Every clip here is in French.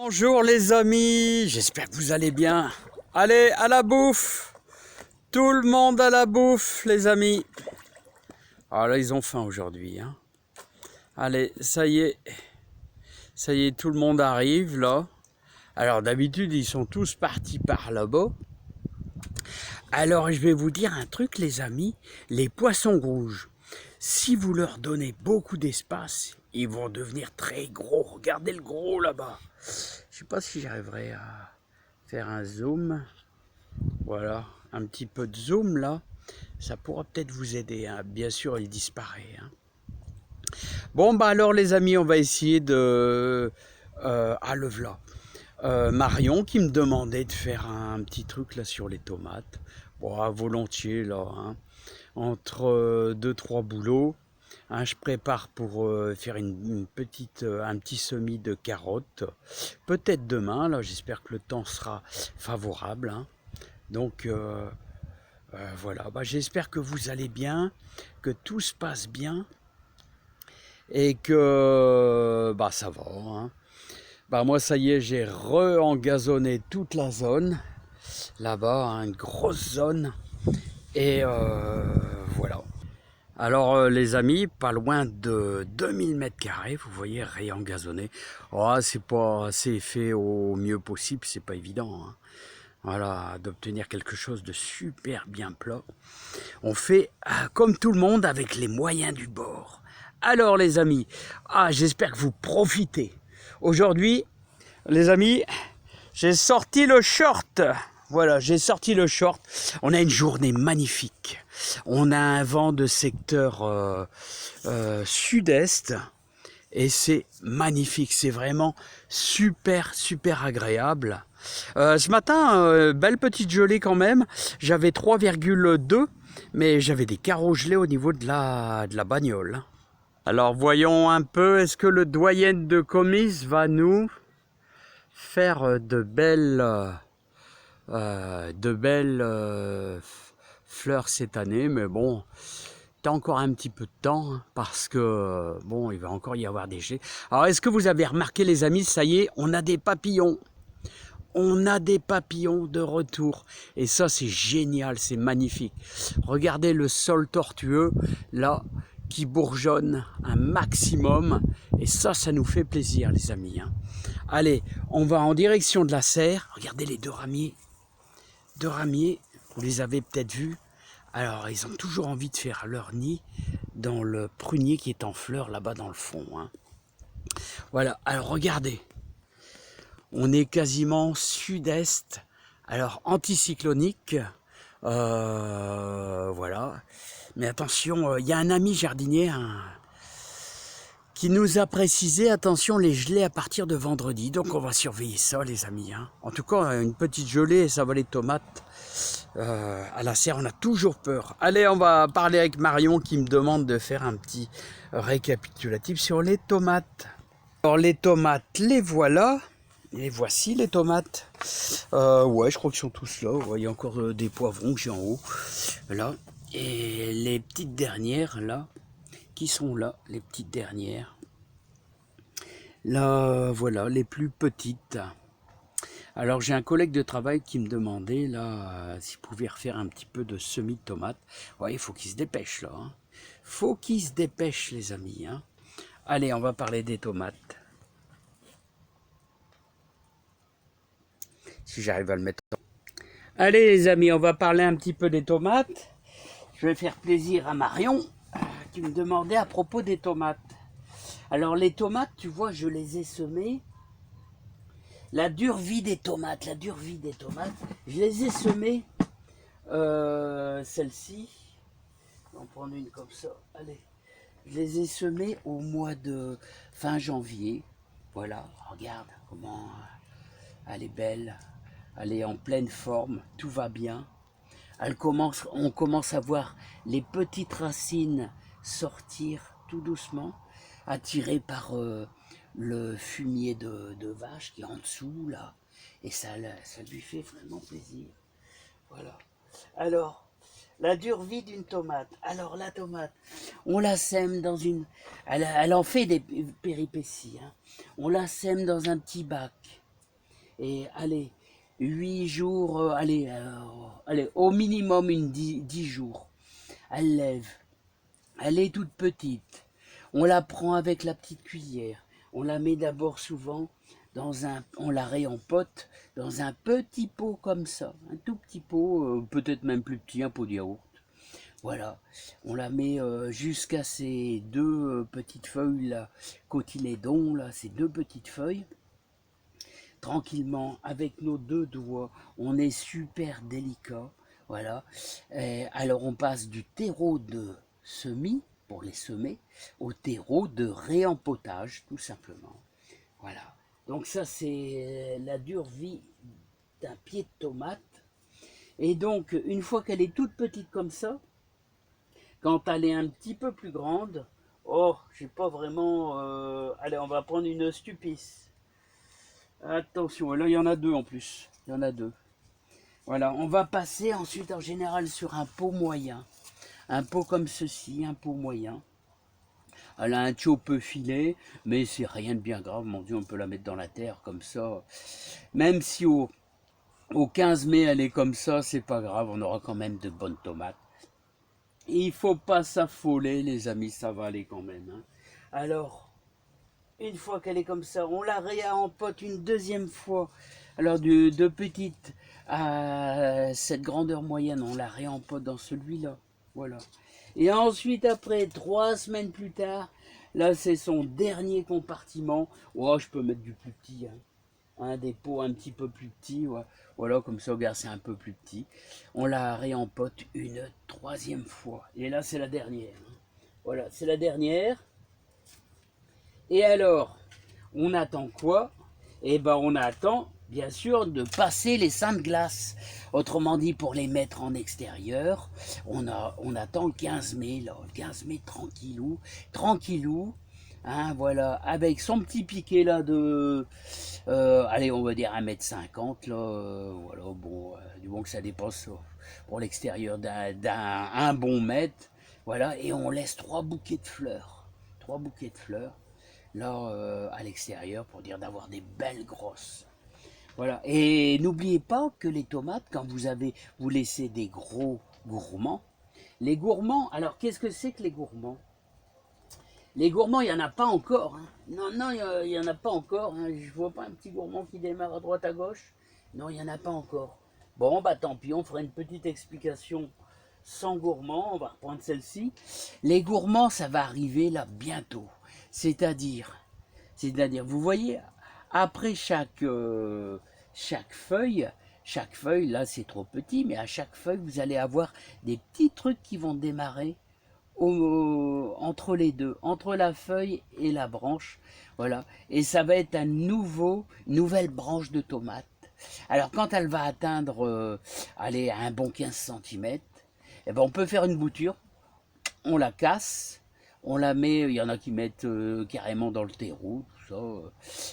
Bonjour les amis, j'espère que vous allez bien. Allez, à la bouffe. Tout le monde à la bouffe, les amis. Ah là, ils ont faim aujourd'hui, hein. Allez, ça y est. Ça y est, tout le monde arrive, là. Alors, d'habitude, ils sont tous partis par là-bas. Alors, je vais vous dire un truc, les amis. Les poissons rouges, si vous leur donnez beaucoup d'espace, ils vont devenir très gros. Regardez le gros, là-bas. Je sais pas si j'arriverai à faire un zoom. Voilà, un petit peu de zoom là, ça pourra peut-être vous aider, hein. Bien sûr il disparaît, hein. Bon bah alors les amis, on va essayer de... le voilà. Marion qui me demandait de faire un petit truc là sur les tomates. Bon, volontiers là, hein. Entre 2-3 boulots, hein, je prépare pour faire une petite, un petit semis de carottes. Peut-être demain, là j'espère que le temps sera favorable, hein. Donc voilà, bah, j'espère que vous allez bien, que tout se passe bien et que bah, ça va, hein. Bah, moi ça y est, j'ai re-engazonné toute la zone, là-bas, hein, une grosse zone. Et voilà. Alors les amis, pas loin de 2000 mètres carrés, vous voyez, réengazonné. Oh, c'est fait au mieux possible, c'est pas évident, hein. Voilà, d'obtenir quelque chose de super bien plat. On fait comme tout le monde avec les moyens du bord. Alors les amis, j'espère que vous profitez. Aujourd'hui, les amis, j'ai sorti le short. Voilà, j'ai sorti le short. On a une journée magnifique. On a un vent de secteur sud-est. Et c'est magnifique, c'est vraiment super agréable. Ce matin, belle petite gelée quand même, j'avais 3,2, mais j'avais des carreaux gelés au niveau de la bagnole. Alors voyons un peu, est-ce que le doyen de Comice va nous faire de belles fleurs cette année, mais bon, t'as encore un petit peu de temps, hein, parce que bon, il va encore y avoir des jets. Alors est-ce que vous avez remarqué les amis, ça y est, on a des papillons. On a des papillons de retour. Et ça, c'est génial, c'est magnifique. Regardez le sol tortueux, là, qui bourgeonne un maximum. Et ça nous fait plaisir, les amis, hein. Allez, on va en direction de la serre. Regardez les deux ramiers. Deux ramiers, vous les avez peut-être vus. Alors, ils ont toujours envie de faire leur nid dans le prunier qui est en fleurs, là-bas dans le fond, hein. Voilà, alors regardez. On est quasiment sud-est, alors anticyclonique, voilà. Mais attention, il y a un ami jardinier qui nous a précisé, attention, les gelées à partir de vendredi. Donc on va surveiller ça, les amis, hein. En tout cas, une petite gelée, ça va les tomates. À la serre, on a toujours peur. Allez, on va parler avec Marion qui me demande de faire un petit récapitulatif sur les tomates. Alors les tomates, les voilà. Et voici les tomates. Ouais, je crois qu'ils sont tous là. Ouais, il y a encore des poivrons que j'ai en haut. Là. Et les petites dernières, là, qui sont là, les petites dernières. Là, voilà, les plus petites. Alors j'ai un collègue de travail qui me demandait, là, s'il pouvait refaire un petit peu de semis de tomates. Ouais, il faut qu'il se dépêche, là, hein. Faut qu'il se dépêche, les amis, hein. Allez, on va parler des tomates. Si j'arrive à le mettre. Allez les amis, on va parler un petit peu des tomates. Je vais faire plaisir à Marion qui me demandait à propos des tomates. Alors les tomates, tu vois, je les ai semées. La dure vie des tomates, je les ai semées. Celle-ci, on va en prendre une comme ça. Allez, je les ai semées au mois de fin janvier. Voilà, regarde comment elle est belle. Elle est en pleine forme, tout va bien. On commence à voir les petites racines sortir tout doucement, attirées par le fumier de vache qui est en dessous là. Et ça lui fait vraiment plaisir. Voilà. Alors, la dure vie d'une tomate. Alors la tomate, on la sème dans une... Elle en fait des péripéties, hein. On la sème dans un petit bac. Et allez, 8 jours, allez, au minimum 10 jours. Elle lève. Elle est toute petite. On la prend avec la petite cuillère. On la met d'abord souvent on la réempote dans un petit pot comme ça. Un tout petit pot, peut-être même plus petit, un pot de yaourt. Voilà, on la met jusqu'à ces deux petites feuilles là, cotylédons là, ces deux petites feuilles. Tranquillement, avec nos deux doigts, on est super délicat. Voilà. Alors on passe du terreau de semis, pour les semer, au terreau de réempotage, tout simplement. Voilà. Donc ça, c'est la dure vie d'un pied de tomate. Et donc, une fois qu'elle est toute petite comme ça, quand elle est un petit peu plus grande, oh, j'ai pas vraiment... allez, on va prendre une Stupice. Attention, là il y en a deux en plus. Il y en a deux. Voilà, on va passer ensuite en général sur un pot moyen. Un pot comme ceci, un pot moyen. Elle a un tio peu filé, mais c'est rien de bien grave. Mon Dieu, on peut la mettre dans la terre comme ça. Même si au 15 mai elle est comme ça, c'est pas grave, on aura quand même de bonnes tomates. Il faut pas s'affoler, les amis, ça va aller quand même. Hein. Alors, une fois qu'elle est comme ça, on la réempote une deuxième fois. Alors, de petite à cette grandeur moyenne, on la réempote dans celui-là. Voilà. Et ensuite, après, 3 semaines plus tard, là, c'est son dernier compartiment. Oh, je peux mettre du plus petit. Hein. Des pots un petit peu plus petits. Ouais. Voilà, comme ça, regarde, c'est un peu plus petit. On la réempote une troisième fois. Et là, c'est la dernière. Hein. Voilà, c'est la dernière. Et alors, on attend quoi? Eh ben, on attend, bien sûr, de passer les seins de glace. Autrement dit, pour les mettre en extérieur, on attend le 15 mai, là, le 15 mai, tranquillou, tranquillou. Hein, voilà, avec son petit piquet là de, allez, on va dire 1,50 m là, voilà, bon, du bon que ça dépasse pour l'extérieur d'un bon mètre, voilà, et on laisse 3 bouquets de fleurs, 3 bouquets de fleurs, là, à l'extérieur, pour dire d'avoir des belles grosses. Voilà, et n'oubliez pas que les tomates, quand vous laissez des gros gourmands, les gourmands, alors qu'est-ce que c'est que les gourmands? Les gourmands, il n'y en a pas encore. Hein. Non, non, il n'y en a pas encore. Hein. Je vois pas un petit gourmand qui démarre à droite, à gauche. Non, il n'y en a pas encore. Bon, bah tant pis, on fera une petite explication sans gourmand. On va reprendre celle-ci. Les gourmands, ça va arriver là bientôt. C'est-à-dire, vous voyez, après chaque feuille, là c'est trop petit, mais à chaque feuille, vous allez avoir des petits trucs qui vont démarrer entre les deux, entre la feuille et la branche, voilà. Et ça va être une nouvelle branche de tomate. Alors quand elle va atteindre, allez, un bon 15 cm, eh ben, on peut faire une bouture, on la casse, on la met, il y en a qui mettent carrément dans le terreau, tout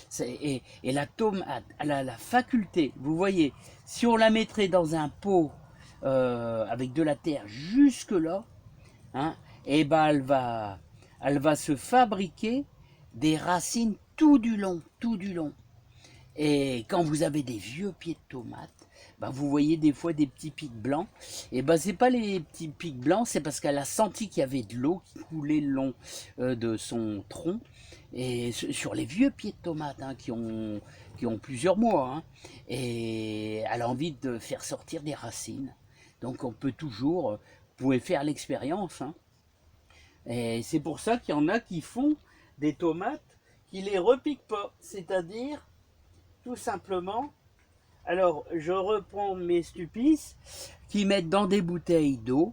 ça. Et la tomate, elle a la faculté, vous voyez, si on la mettrait dans un pot avec de la terre jusque là, hein, et ben elle va se fabriquer des racines tout du long, tout du long. Et quand vous avez des vieux pieds de tomates, ben vous voyez des fois des petits pics blancs. Et ben c'est pas les petits pics blancs, c'est parce qu'elle a senti qu'il y avait de l'eau qui coulait le long de son tronc. Et sur les vieux pieds de tomates hein, qui ont plusieurs mois. Hein, et elle a envie de faire sortir des racines. Donc on peut toujours, vous pouvez faire l'expérience. Hein, et c'est pour ça qu'il y en a qui font des tomates qui les repiquent pas. C'est-à-dire, tout simplement, alors je reprends mes Stupices, qui mettent dans des bouteilles d'eau,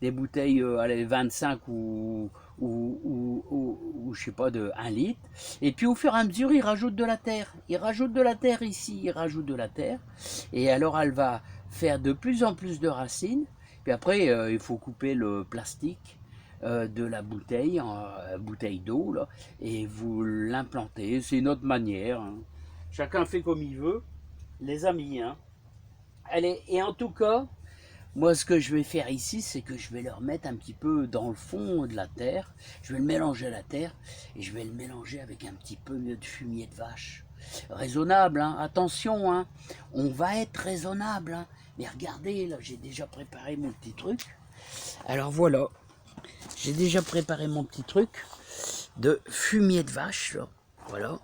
des bouteilles allez, 25 ou je sais pas, de 1 litre. Et puis au fur et à mesure, ils rajoutent de la terre. Ils rajoutent de la terre ici, ils rajoutent de la terre. Et alors elle va faire de plus en plus de racines. Puis après, il faut couper le plastique de la bouteille, bouteille d'eau, là, et vous l'implantez. C'est une autre manière. Hein. Chacun fait comme il veut, les amis. Hein. Allez, et en tout cas, moi ce que je vais faire ici, c'est que je vais le remettre un petit peu dans le fond de la terre. Je vais le mélanger à la terre et je vais le mélanger avec un petit peu de fumier de vache. Raisonnable, hein. Attention, hein. On va être raisonnable, hein. Mais regardez, là, j'ai déjà préparé mon petit truc. Alors voilà, j'ai déjà préparé mon petit truc de fumier de vache, là. Voilà.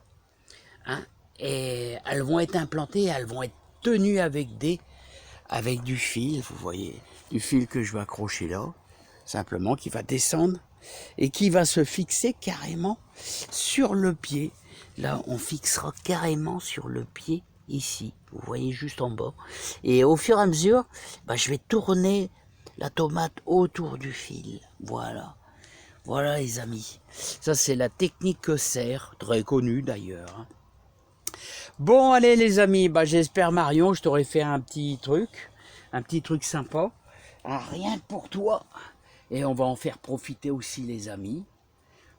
Hein. Et elles vont être implantées, elles vont être tenues avec du fil, vous voyez, du fil que je vais accrocher là, simplement, qui va descendre et qui va se fixer carrément sur le pied. Là, on fixera carrément sur le pied ici, vous voyez, juste en bas. Et au fur et à mesure, bah, je vais tourner la tomate autour du fil. Voilà. Voilà les amis. Ça, c'est la technique que sert, très connue d'ailleurs. Hein. Bon, allez les amis, bah, j'espère Marion, je t'aurais fait un petit truc sympa. Ah, rien que pour toi. Et on va en faire profiter aussi les amis.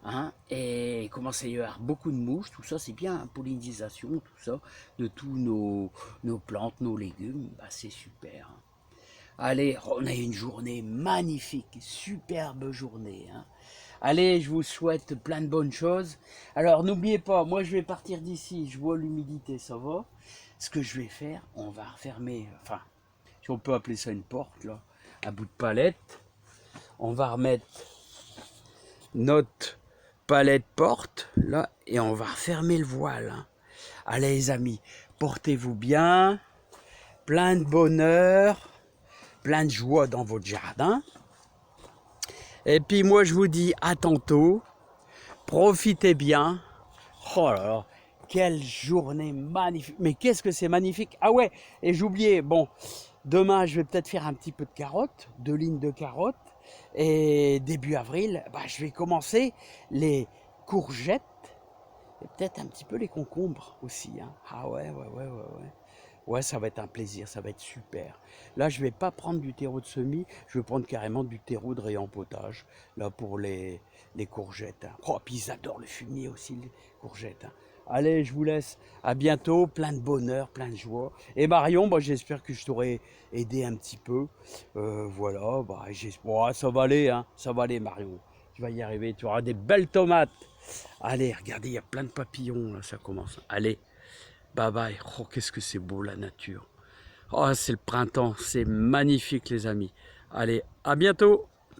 Hein, et commencer à y avoir beaucoup de mouches, tout ça c'est bien, hein, pollinisation, tout ça, de tous nos plantes, nos légumes, bah, c'est super. Hein. Allez, on a une journée magnifique, superbe journée. Hein. Allez, je vous souhaite plein de bonnes choses. Alors n'oubliez pas, moi je vais partir d'ici, je vois l'humidité, ça va. Ce que je vais faire, on va refermer, enfin, si on peut appeler ça une porte, là, à bout de palette. On va remettre notre palette porte, là, et on va refermer le voile. Hein. Allez les amis, portez-vous bien, plein de bonheur, plein de joie dans votre jardin. Et puis moi je vous dis à tantôt, profitez bien. Oh là là, quelle journée magnifique. Mais qu'est-ce que c'est magnifique. Ah ouais, et j'oubliais, bon, demain je vais peut-être faire un petit peu de carottes, 2 lignes de carottes. Et début avril, bah, je vais commencer les courgettes et peut-être un petit peu les concombres aussi. Hein. Ah ouais. Ouais, ça va être un plaisir, ça va être super. Là, je vais pas prendre du terreau de semis, je vais prendre carrément du terreau de réempotage, là, pour les courgettes. Hein. Oh, puis ils adorent le fumier aussi, les courgettes. Hein. Allez, je vous laisse. À bientôt, plein de bonheur, plein de joie. Et Marion, bah, j'espère que je t'aurai aidé un petit peu. Voilà, bah, oh, ça va aller, hein. Ça va aller, Marion. Tu vas y arriver, tu auras des belles tomates. Allez, regardez, il y a plein de papillons, là, ça commence. Allez. Bye bye. Oh, qu'est-ce que c'est beau la nature. Oh, c'est le printemps. C'est magnifique les amis. Allez, à bientôt.